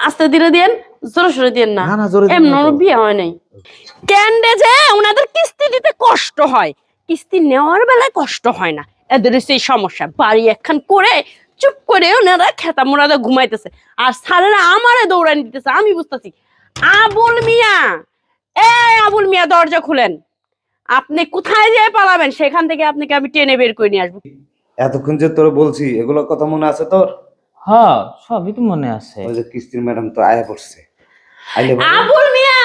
আস্তে ধীরে দেন, জোরে সোরে দেন না। এমন বিয়ে হয় নাই কেন্ডে যে ওনাদের কিস্তি দিতে কষ্ট হয়, কিস্তি নেওয়ার বেলায় কষ্ট হয় না। এদের সেই সমস্যা, বাড়ি একখান করে চুপ করে ওনারা খেতা মোড়াতে ঘুমাইতেছে, আর স্যারেরা আমারে দৌড়ানি দিতেছে। আমি বুঝতেছি। আবুল মিয়া, আবুল মিয়া দরজা খুলেন। আপনি কোথায় যেয়ে পালাবেন, সেখান থেকে আপনাকে আমি টেনে বের করে নিয়ে আসবো। এতক্ষণ যে তোর বলছি এগুলো কথা মনে আছে তোর? হ্যাঁ, সবই তো মনে আছে। ওই যে কিস্তির ম্যাডাম তো আয়া পড়ছে। আবুল মিয়া,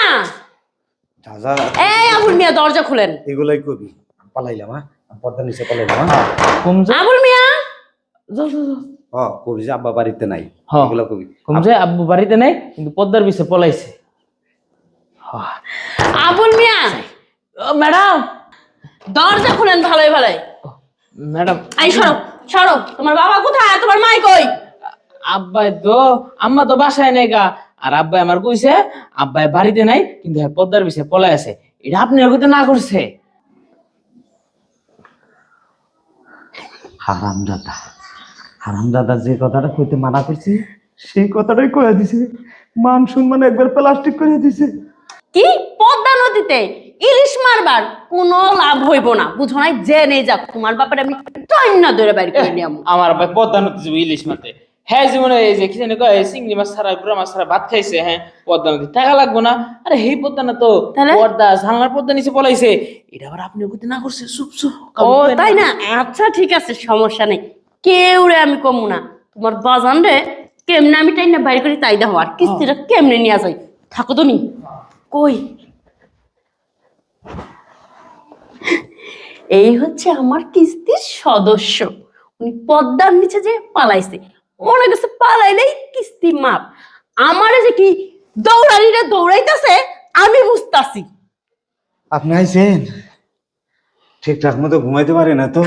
আবুল মিয়া দরজা খুলেন। এগুলাই কবি পালাইলাম, হ্যাঁ পর্দা নিচে পালাইলাম। আবুল মিয়া কবি যে আব্বা বাড়িতে নাই, এগুলা কবি। যে আব্বু বাড়িতে নাই কিন্তু পদ্মার পিছে পলাইছে। আবুল মিয়া, ম্যাডাম দরজা খুলেন ভালোই ভালোই। ম্যাডাম এই সরো সরো, তোমার বাবা কোথায়, তোমার মাই কই? আব্বাই তো, আম্মা তো বাসায় নেই গা। আর আব্বাই আমার কইছে আব্বাই বাড়িতে নাই কিন্তু পদ্মার পিছে পলাই আছে। এটা আপনি হয়তো না করছে। হারামজাদা, হারামজাদা যে কথাটা কইতে মানা করছি সেই কথাটাই কয়ে দিছে। মান সম্মান একবার প্লাস্টিক করে দিছে। কি পদ্মা নদীতে ইলিশ মারবার কোনো লাভ হইব না, বুঝো নাই? জেনে যাক তোমার ব্যাপারে আমি টন্না ধরে বাইর করে নিয়ে আমু। আমার আব্বাই পদ্মা নদী যাবে ইলিশ মারতে। হ্যাঁ জীবনে এই যে কি জানি কয় চিংড়ি মাছ ছাড়া গুড়া মাছ ছাড়া ভাত খাইছে। হ্যাঁ পদ্মা নদী টাকা লাগবো না। আরে এই পদ্মা না তো, পর্দা জানলার পর্দা নিচে পলাইছে। এটা আবার আপনি ওকে না করছে। চুপ চুপ। ও তাই না? আচ্ছা ঠিক আছে, সমস্যা নেই। কেউ রে আমি কমু না। তোমার বাজান রে কেমনে আমি টাইনা বাইর করি তাই দেখো, আর কিস্তিটা কেমনে নিয়ে যাই। থাকো তুমি। কই এই হচ্ছে আমার কিস্তির সদস্য। উনি পদ্মার নিচে যে পালাইছে, মনে গেছে পালাইলেই কিস্তি মাপ। আমারে যে কি দৌড়ানিটা দৌড়াইতেছে আমি বুঝতাছি। আপনি আইছেন? ঠিকঠাক মতো ঘুমাইতে পারে না তো?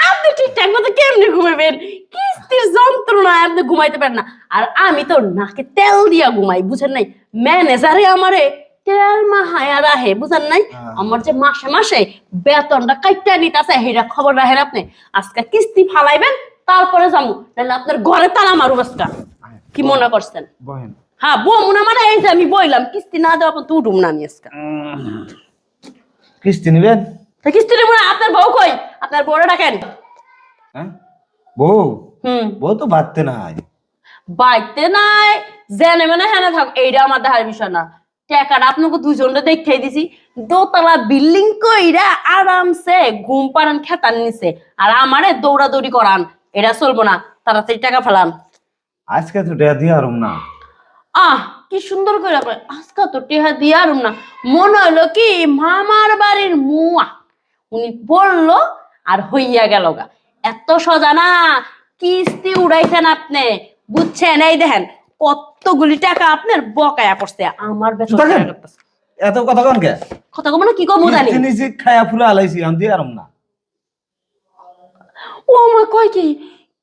আপনি ঠিকঠাক মতো কেমনে ঘুমাবেন? কিস্তির যন্ত্রণায় আপনি ঘুমাইতে পারেন না। আর আমি তো নাকে তেল দিয়া ঘুমাই, বুঝেন নাই? ম্যানেজারে আমারে তেল মাহায়া রাহে, বুঝেন নাই? আমার যে মাসে মাসে বেতনটা কাইটা নিতেছে, হেরা খবর রাখেন আপনি। আজকে কিস্তি ফালাইবেন, তারপরে যাবো, নাহলে আপনার ঘরে তালা মারু আজকা। কি মনে করছেন? হ্যাঁ বমুনা, মানে এই যে আমি বইলাম কিস্তি না দেওয়া তো উঠুম না আমি আজকা। কিস্তি নিবেন? কিস্তি নেব না। আপনার বউ কই? আপনার বউরে ডাকেন। বউ? বউ তো বাড়তে নাই। বাইতে নাই জেনে মানে হ্যাঁ থাক, এইটা আমার দেখার বিষয় না। টাকাটা আপনাকে দুজনটা দেখাই দিছি, দোতলা বিল্ডিং কইরা আরামসে ঘুম পাড়ান খেতান নিছে, আর আমারে দৌড়াদৌড়ি করান। এটা চলবো না, তাড়াতাড়ি টাকা ফেলান। আজকে তো টাকা দিয়ে আরম না। কি সুন্দর করে আজকে তো টেহা দিয়ে আরম না। মনে হইলো কি মামার বাড়ির মুয়া। উনি বললো আর হইয়া গেল গা। এত সোজা না, কিস্তি উড়াইছেন আপনি, বুঝছেন? এই দেখেন কতগুলি টাকা আপনার বকায়া পড়ছে। আমার বেতন এত কথা কোন কে? কথা কম না, কি কম জানি নিজে খায়া ফুলে আলাইছি, আমি দিয়ে আরম না। ও আমার কয় কি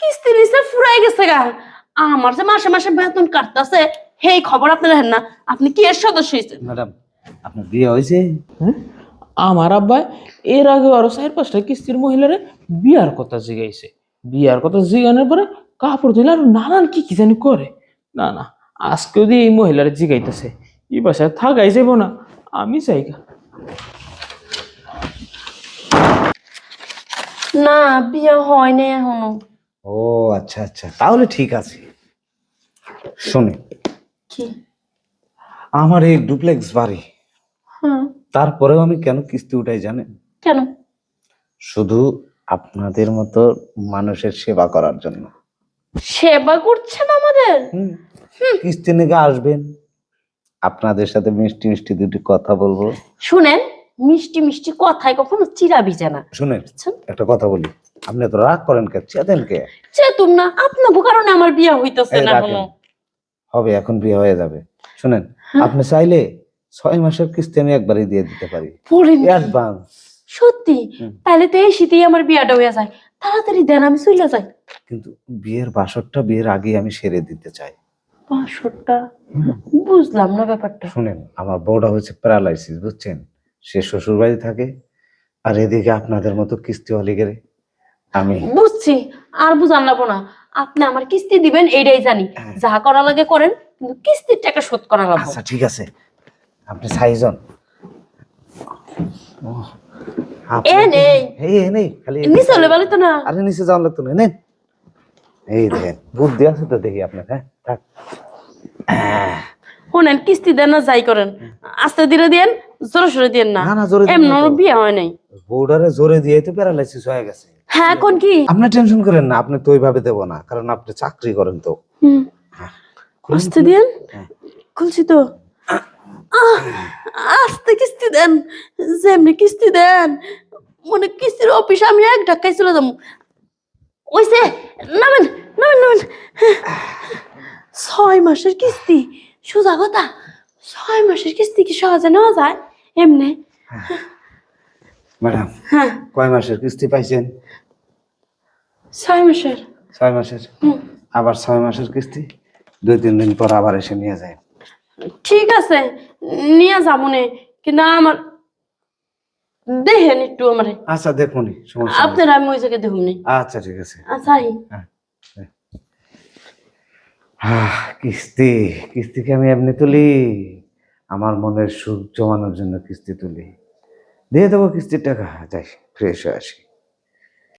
কিস্তি নিচে ফুরাই গেছে গা। আমার যে মাসে মাসে বেতন কাটতেছে, সেই খবর আপনি দেখেন না? আপনি কি এর সদস্য হয়েছেন? ম্যাডাম আপনার বিয়ে হয়েছে? আমার আব্বাই এর আগে আরো 4-5টা কিস্তির মহিলারে বিয়ার কথা জিগাইছে। বিয়ার কথা জিগানোর পরে কাপড় ধুলে আর নানান কি কি জানি করে। না না, আজকে যদি এই মহিলারে জিগাইতেছে, এই বাসায় থাকাই যাবো না। আমি চাইগা না, বিয়ে হয়নি এখনো। ও আচ্ছা আচ্ছা, তাহলে ঠিক আছে। শুনে কি? আমার এই ডুপ্লেক্স বাড়ি, তারপরেও আমি কেন কিস্তি উঠাই জানেন? কেন? শুধু আপনাদের মতো মানুষের সেবা করার জন্য। সেবা করছেন আমাদের? কিস্তি নিয়ে আসবেন, আপনাদের সাথে মিষ্টি মিষ্টি দুটি কথা বলবো। শুনেন, মিষ্টি মিষ্টি কথায় কখনো চিরা ভিজে না। শুনেন একটা কথা বলি, আপনি তো রাগ করেন কে? চেতেন কে? চেতুম না, আপনার কারণে আমার বিয়ে হইতেছে না এখনো। হবে, এখন বিয়ে হয়ে যাবে। শুনেন, আপনি চাইলে 6 মাসের কিস্তি আমি একবারই দিয়ে দিতে পারি, অ্যাডভান্স। সত্যি? তাহলে তো এই শীতেই আমার বিয়েটা হয়ে যায়। তাড়াতাড়ি দেন, আমি চলে যাই। কিন্তু বিয়ের বাসরটা বিয়ের আগে আমি সেরে দিতে চাই। বাসরটা? বুঝলাম না ব্যাপারটা। শুনেন, আমার বউটা হচ্ছে প্যারালাইসিস, বুঝছেন? সে শ্বশুর বাড়ি থাকে, আর এদিকে আপনাদের মতো কিস্তি হলে গেলে আমি। বুঝছি, আর বুঝান লাগবো না। আপনি আমার কিস্তি দিবেন এইটাই জানি, যা করা লাগে করেন, কিন্তু কিস্তির টাকা শোধ করা লাগবে। আচ্ছা ঠিক আছে, আপনি সাইজন এ নেই নেই খালি নিচে হলে বলে তো না। আরে নিচে যাওয়ার লাগতো না, নেন। এই দেখেন বুদ্ধি আছে তো দেখি আপনার। হ্যাঁ থাক। শোনেন, কিস্তি দেন না যাই করেন, আস্তে ধীরে দেন, জোরে সোরে দেন না। না, না, জোরে দিন না এমন তো। বিয়ে হয় নাই। বউডারে জোরে দিয়ে তো প্যারালাইসিস হয়ে গেছে। হ্যাঁ কোন কি? আপনি টেনশন করেন না, আপনি তো ওইভাবে দেবো না, কারণ আপনি চাকরি করেন তো। হুম, আস্তে দেন। হ্যাঁ। খুলছি তো। আস্তে কিস্তি দেন, যেমনি কিস্তি দেন মনে কিস্তির অফিস আমি এক ধাক্কায় চলে যাবো। ওইসে নামেন নামেন নামেন। 6 মাসের কিস্তি, সোজা কথা। 6 মাসের কিস্তি কি সহজে নেওয়া যায় এমনি? ম্যাডাম হ্যাঁ, কয় মাসের কিস্তি পাইছেন? 6 মাসের। 6 মাসের। আবার 6 মাসের কিস্তি 2-3 দিন পর আবার এসে নিয়ে যায়। ঠিক আছে, নিয়ে যাবো নে, কিন্তু আমার দেখেন একটু আমারে। আচ্ছা দেখুনি, সমস্যা নেই। আপনার আমি ওই জায়গায় দেখুন নি। আচ্ছা ঠিক আছে। আচ্ছা হ্যাঁ। কিস্তি কিস্তি কি আমি এমনি তুলি? আমার মনের সুখ জমানোর জন্য কিস্তি তুলি। দিয়ে দেবো কিস্তির টাকা, যাই ফ্রেশ হয়ে আসি।